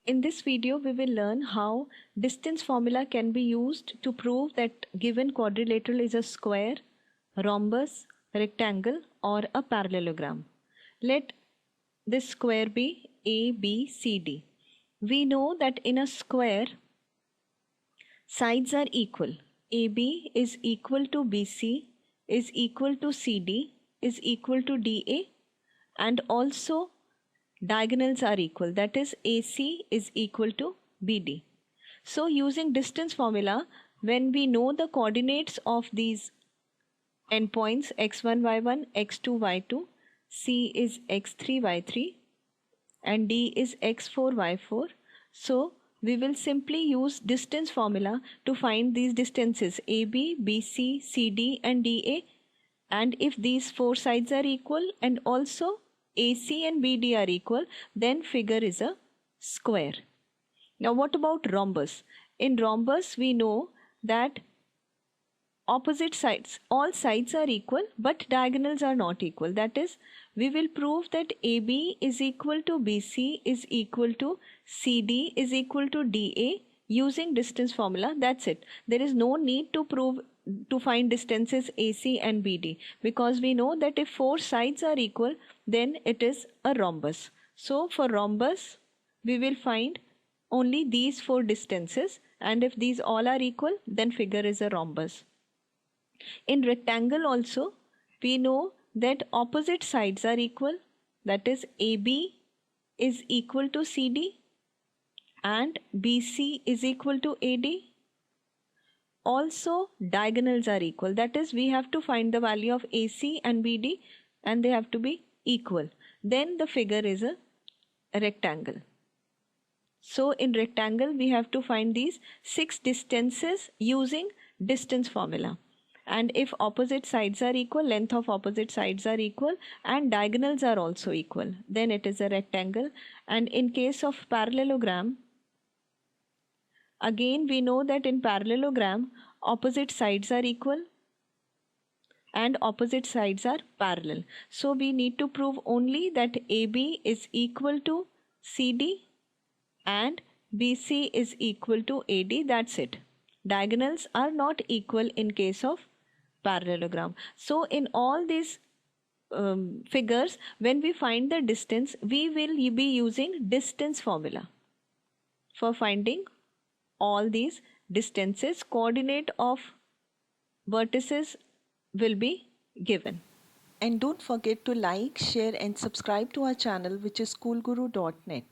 In this video, we will learn how distance formula can be used to prove that given quadrilateral is a square, rhombus, rectangle, or a parallelogram. Let this square be ABCD. We know that in a square, sides are equal. AB is equal to BC, is equal to CD, is equal to DA, and also diagonals are equal, that is AC is equal to BD. So using distance formula, when we know the coordinates of these endpoints x1 y1 x2 y2, C is x3 y3 and D is x4 y4, so we will simply use distance formula to find these distances AB, BC, CD and DA, and if these four sides are equal and also AC and BD are equal, then figure is a square. Now what about rhombus? In rhombus we know that opposite sides, all sides are equal but diagonals are not equal. That is, we will prove that AB is equal to BC is equal to CD is equal to DA using distance formula. That's it. There is no need to find distances AC and BD, because we know that if four sides are equal, then it is a rhombus. So for rhombus, we will find only these four distances, and if these all are equal, then figure is a rhombus. In rectangle also, we know that opposite sides are equal, that is AB is equal to CD and BC is equal to AD. Also diagonals are equal, that is we have to find the value of AC and BD and they have to be equal. Then the figure is a rectangle. So in rectangle we have to find these six distances using distance formula. And if opposite sides are equal, length of opposite sides are equal and diagonals are also equal, then it is a rectangle. And in case of parallelogram, again we know that in parallelogram opposite sides are equal and opposite sides are parallel. So we need to prove only that AB is equal to CD and BC is equal to AD. That's it. Diagonals are not equal in case of parallelogram. So in all these figures, when we find the distance, we will be using distance formula for finding all these distances. Coordinate of vertices will be given. And don't forget to like, share and subscribe to our channel, which is schoolguru.net.